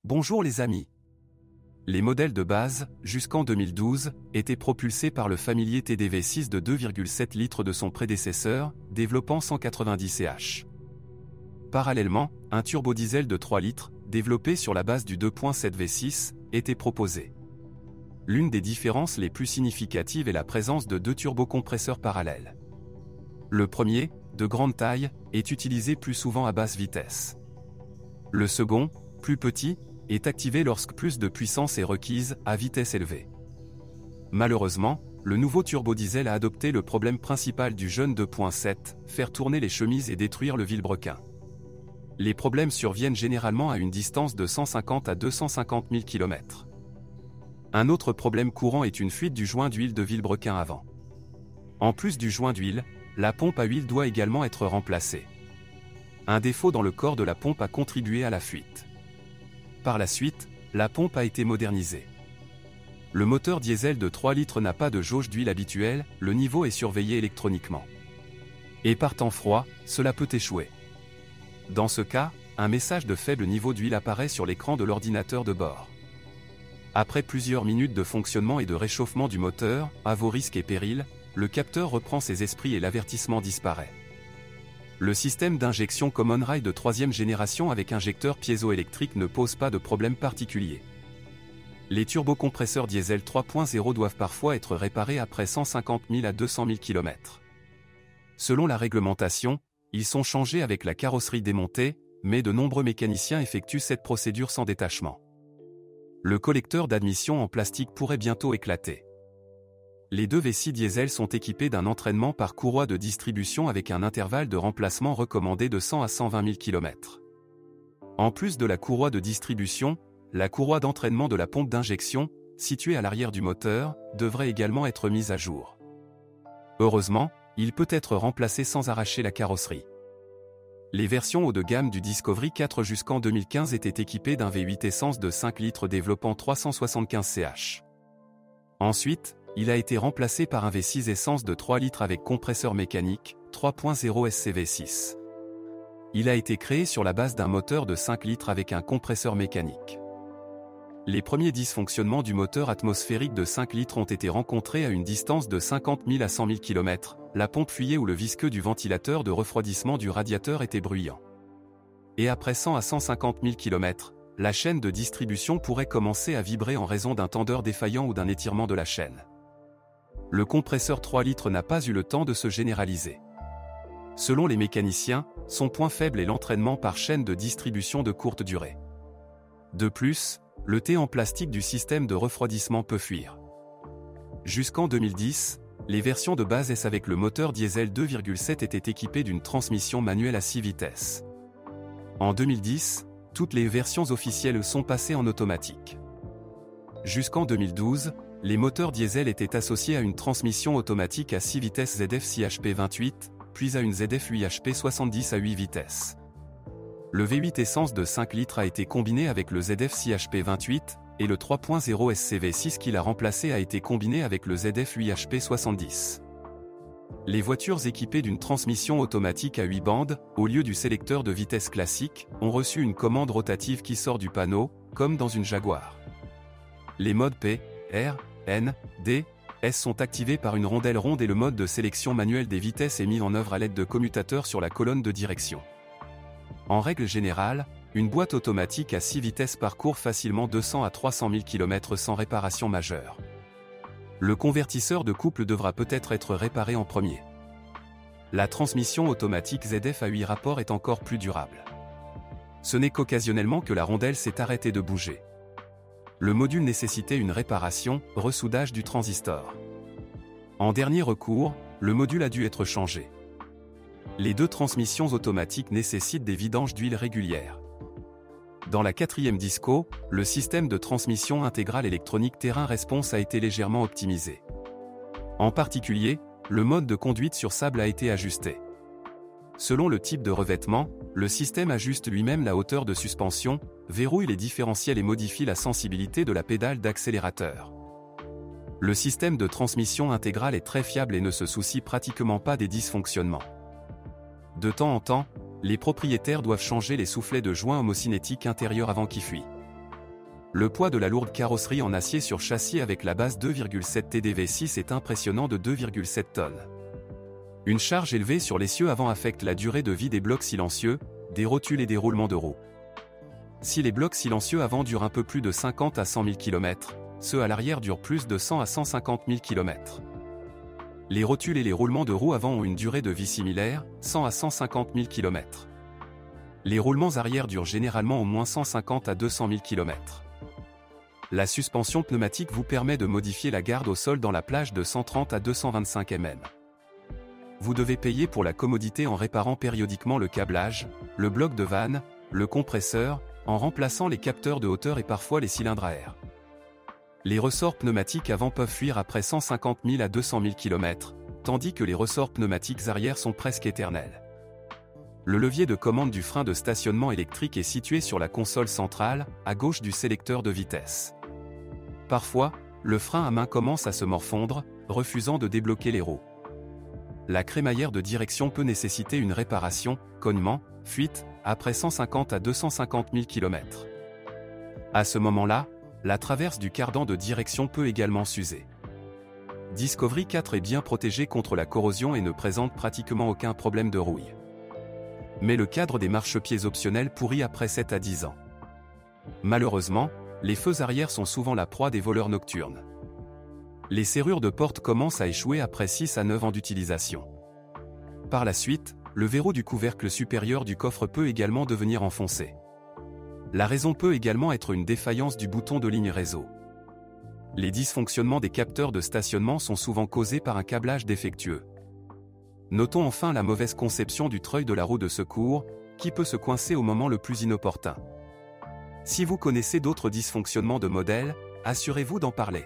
Bonjour les amis. Les modèles de base, jusqu'en 2012, étaient propulsés par le familier TDV6 de 2,7 litres de son prédécesseur, développant 190 ch. Parallèlement, un turbodiesel de 3 litres, développé sur la base du 2.7 V6, était proposé. L'une des différences les plus significatives est la présence de deux turbocompresseurs parallèles. Le premier, de grande taille, est utilisé plus souvent à basse vitesse. Le second, plus petit, est activé lorsque plus de puissance est requise à vitesse élevée. Malheureusement, le nouveau turbodiesel a adopté le problème principal du jeune 2.7, faire tourner les chemises et détruire le vilebrequin. Les problèmes surviennent généralement à une distance de 150 à 250 000 km. Un autre problème courant est une fuite du joint d'huile de vilebrequin avant. En plus du joint d'huile, la pompe à huile doit également être remplacée. Un défaut dans le corps de la pompe a contribué à la fuite. Par la suite, la pompe a été modernisée. Le moteur diesel de 3 litres n'a pas de jauge d'huile habituelle, le niveau est surveillé électroniquement. Et par temps froid, cela peut échouer. Dans ce cas, un message de faible niveau d'huile apparaît sur l'écran de l'ordinateur de bord. Après plusieurs minutes de fonctionnement et de réchauffement du moteur, à vos risques et périls, le capteur reprend ses esprits et l'avertissement disparaît. Le système d'injection Common Rail de 3e génération avec injecteur piézoélectrique ne pose pas de problème particulier. Les turbocompresseurs diesel 3.0 doivent parfois être réparés après 150 000 à 200 000 km. Selon la réglementation, ils sont changés avec la carrosserie démontée, mais de nombreux mécaniciens effectuent cette procédure sans détachement. Le collecteur d'admission en plastique pourrait bientôt éclater. Les deux V6 diesel sont équipés d'un entraînement par courroie de distribution avec un intervalle de remplacement recommandé de 100 à 120 000 km. En plus de la courroie de distribution, la courroie d'entraînement de la pompe d'injection, située à l'arrière du moteur, devrait également être mise à jour. Heureusement, il peut être remplacé sans arracher la carrosserie. Les versions haut de gamme du Discovery 4 jusqu'en 2015 étaient équipées d'un V8 essence de 5 litres développant 375 ch. Ensuite, il a été remplacé par un V6 essence de 3 litres avec compresseur mécanique, 3.0 SCV6. Il a été créé sur la base d'un moteur de 5 litres avec un compresseur mécanique. Les premiers dysfonctionnements du moteur atmosphérique de 5 litres ont été rencontrés à une distance de 50 000 à 100 000 km, la pompe fuyait ou le visqueux du ventilateur de refroidissement du radiateur était bruyant. Et après 100 à 150 000 km, la chaîne de distribution pourrait commencer à vibrer en raison d'un tendeur défaillant ou d'un étirement de la chaîne. Le compresseur 3 litres n'a pas eu le temps de se généraliser. Selon les mécaniciens, son point faible est l'entraînement par chaîne de distribution de courte durée. De plus, le T en plastique du système de refroidissement peut fuir. Jusqu'en 2010, les versions de base S avec le moteur diesel 2,7 étaient équipées d'une transmission manuelle à 6 vitesses. En 2010, toutes les versions officielles sont passées en automatique. Jusqu'en 2012, les moteurs diesel étaient associés à une transmission automatique à 6 vitesses ZF 6HP 28, puis à une ZF 8HP 70 à 8 vitesses. Le V8 essence de 5 litres a été combiné avec le ZF 6HP 28, et le 3.0 SCV6 qui l'a remplacé a été combiné avec le ZF 8HP 70. Les voitures équipées d'une transmission automatique à 8 bandes, au lieu du sélecteur de vitesse classique, ont reçu une commande rotative qui sort du panneau, comme dans une Jaguar. Les modes P, R, N, D, S sont activés par une rondelle ronde et le mode de sélection manuelle des vitesses est mis en œuvre à l'aide de commutateurs sur la colonne de direction. En règle générale, une boîte automatique à 6 vitesses parcourt facilement 200 à 300 000 km sans réparation majeure. Le convertisseur de couple devra peut-être être réparé en premier. La transmission automatique ZF à 8 rapports est encore plus durable. Ce n'est qu'occasionnellement que la rondelle s'est arrêtée de bouger. Le module nécessitait une réparation, ressoudage du transistor. En dernier recours, le module a dû être changé. Les deux transmissions automatiques nécessitent des vidanges d'huile régulières. Dans la 4e Disco, le système de transmission intégrale électronique Terrain Response a été légèrement optimisé. En particulier, le mode de conduite sur sable a été ajusté. Selon le type de revêtement, le système ajuste lui-même la hauteur de suspension, verrouille les différentiels et modifie la sensibilité de la pédale d'accélérateur. Le système de transmission intégrale est très fiable et ne se soucie pratiquement pas des dysfonctionnements. De temps en temps, les propriétaires doivent changer les soufflets de joint homocinétique intérieur avant qu'ils fuient. Le poids de la lourde carrosserie en acier sur châssis avec la base 2,7 TDV6 est impressionnant de 2,7 tonnes. Une charge élevée sur l'essieu avant affecte la durée de vie des blocs silencieux, des rotules et des roulements de roues. Si les blocs silencieux avant durent un peu plus de 50 à 100 000 km, ceux à l'arrière durent plus de 100 à 150 000 km. Les rotules et les roulements de roues avant ont une durée de vie similaire, 100 à 150 000 km. Les roulements arrière durent généralement au moins 150 à 200 000 km. La suspension pneumatique vous permet de modifier la garde au sol dans la plage de 130 à 225 mm. Vous devez payer pour la commodité en réparant périodiquement le câblage, le bloc de vanne, le compresseur, en remplaçant les capteurs de hauteur et parfois les cylindres à air. Les ressorts pneumatiques avant peuvent fuir après 150 000 à 200 000 km, tandis que les ressorts pneumatiques arrière sont presque éternels. Le levier de commande du frein de stationnement électrique est situé sur la console centrale, à gauche du sélecteur de vitesse. Parfois, le frein à main commence à se morfondre, refusant de débloquer les roues. La crémaillère de direction peut nécessiter une réparation, cognement, fuite, après 150 à 250 000 km. À ce moment-là, la traverse du cardan de direction peut également s'user. Discovery 4 est bien protégé contre la corrosion et ne présente pratiquement aucun problème de rouille. Mais le cadre des marchepieds optionnels pourrit après 7 à 10 ans. Malheureusement, les feux arrière sont souvent la proie des voleurs nocturnes. Les serrures de porte commencent à échouer après 6 à 9 ans d'utilisation. Par la suite, le verrou du couvercle supérieur du coffre peut également devenir enfoncé. La raison peut également être une défaillance du bouton de ligne réseau. Les dysfonctionnements des capteurs de stationnement sont souvent causés par un câblage défectueux. Notons enfin la mauvaise conception du treuil de la roue de secours, qui peut se coincer au moment le plus inopportun. Si vous connaissez d'autres dysfonctionnements de modèle, assurez-vous d'en parler.